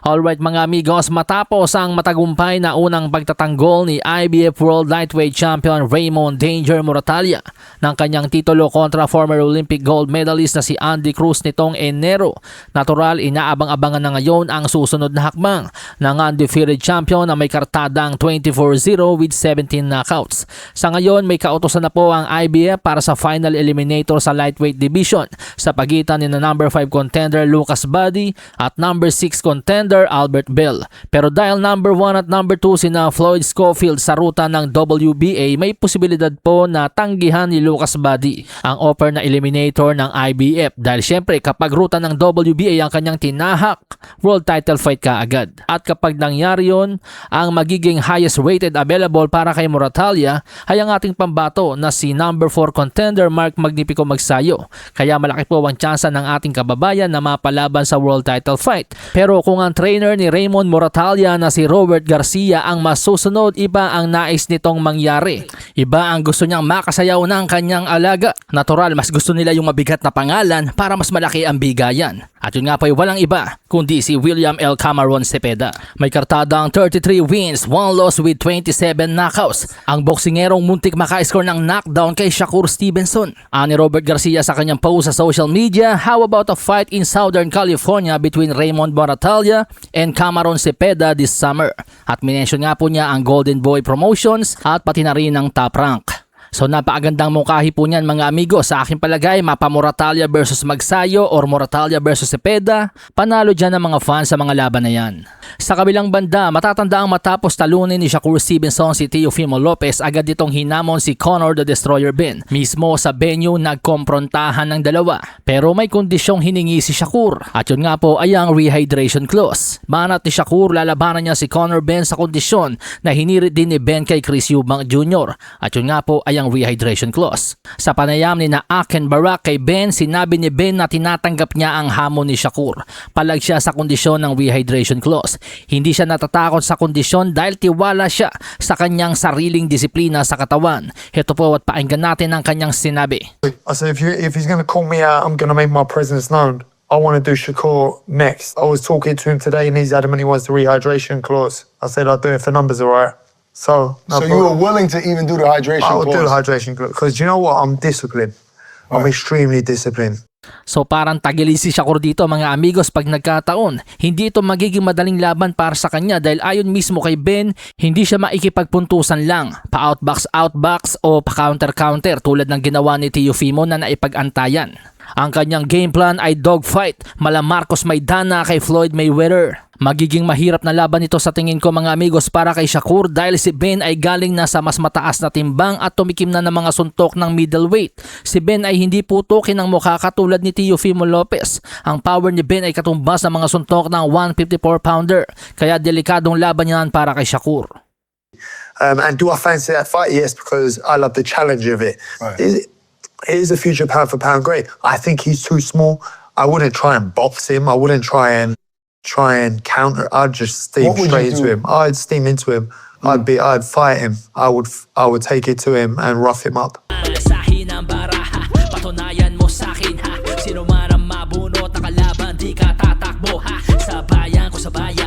Alright mga amigos, matapos ang matagumpay na unang pagtatanggol ni IBF World Lightweight Champion Raymond Danger Moratalla ng kanyang titulo kontra former Olympic gold medalist na si Andy Cruz nitong Enero, natural inaabang-abangan na ngayon ang susunod na hakbang ng undefeated champion na may kartadang 24-0 with 17 knockouts. Sa ngayon may kautosan na po ang IBF para sa final eliminator sa lightweight division sa pagitan ni na number 5 contender Lucas Buddy at number 6 contender Albert Bell. Pero dahil number 1 at number 2 sina Floyd Schofield sa ruta ng WBA, may posibilidad po na tanggihan ni Lucas Buddy ang offer na eliminator ng IBF dahil syempre kapag ruta ng WBA ang kanyang tinahak, world title fight kaagad. At kapag nangyari yun, ang magiging highest rated available para kay Moratalla ay ang ating pambato na si number 4 contender Mark Magnifico Magsayo. Kaya malaki po ang tsansa ng ating kababayan na mapalaban sa world title fight. Pero kung ang trainer ni Raymond Moratalla na si Robert Garcia ang masusunod, iba ang nais nitong mangyari. Iba ang gusto niyang makasayaw ng kanyang alaga. Natural, mas gusto nila yung mabigat na pangalan para mas malaki ang bigayan. At yun nga po ay walang iba kundi si William L. Cameron Cepeda. May kartadang 33 wins, 1 loss with 27 knockouts. Ang boksingerong muntik maka-score ng knockdown kay Shakur Stevenson. Ani Robert Garcia sa kanyang post sa social media, how about a fight in Southern California between Raymond Moratalla and Cameron Cepeda this summer? At minention nga po niya ang Golden Boy Promotions at pati na rin ang Top Rank. So napakagandang mungkahi po niyan mga amigo. Sa aking palagay, mapa Moratalla versus Magsayo or Moratalla versus Cepeda, panalo dyan ang mga fans sa mga laban na yan. Sa kabilang banda, matatanda ang matapos talunin ni Shakur Stevenson si Teofimo Lopez, agad ditong hinamon si Conor the Destroyer Ben. Mismo sa venue nagkomprontahan ng dalawa. Pero may kondisyong hiningi si Shakur. At yun nga po ay ang rehydration clause. Banat ni Shakur, lalabanan niya si Conor Ben sa kondisyon na hinirit din ni Ben kay Chris Eubank Jr. At yun nga po ay ang rehydration clause. Sa panayam ni na Aken Barak kay Ben, sinabi ni Ben na tinatanggap niya ang hamon ni Shakur. Palag siya sa kondisyon ng rehydration clause. Hindi siya natatakot sa kondisyon dahil tiwala siya sa kanyang sariling disiplina sa katawan. Heto po at painggan natin ang kanyang sinabi. I said, if he's going to call me out, I'm going to make my presence known. I want to do Shakur next. I was talking to him today and he's adamant he wants the rehydration clause. I said, I'll do it for numbers, all right? So you were willing to even do the hydration I would clause? do the hydration clause because you know what? I'm disciplined. I'm extremely disciplined. So parang tagili si Shakur dito mga amigos pag nagkataon. Hindi ito magiging madaling laban para sa kanya dahil ayon mismo kay Ben, hindi siya maikipagpuntusan lang. Pa-outbox o pa-counter-counter tulad ng ginawa ni Teofimo na naipag-antayan. Ang kanyang game plan ay dogfight, mala Marcos Maidana kay Floyd Mayweather. Magiging mahirap na laban ito sa tingin ko mga amigos para kay Shakur dahil si Ben ay galing na sa mas mataas na timbang at tumikim na ng mga suntok ng middleweight. Si Ben ay hindi putukin ng mukha katulad ni Teofimo Lopez. Ang power ni Ben ay katumbas ng mga suntok ng 154-pounder. Kaya delikadong laban yan para kay Shakur. And do I fancy that fight? Yes, because I love the challenge of it. Right. He is a future pound for pound great. I think he's too small. I wouldn't try and box him. I wouldn't try and counter. I'd just steam straight into him. I'd steam into him. I'd fight him. I would take it to him and rough him up. Sa hinang baraha, patunayan mo sa'kin ha. Sino man ang mabunot na kalaban, di ka tatakbo ha. Sa bayan ko sa bayan.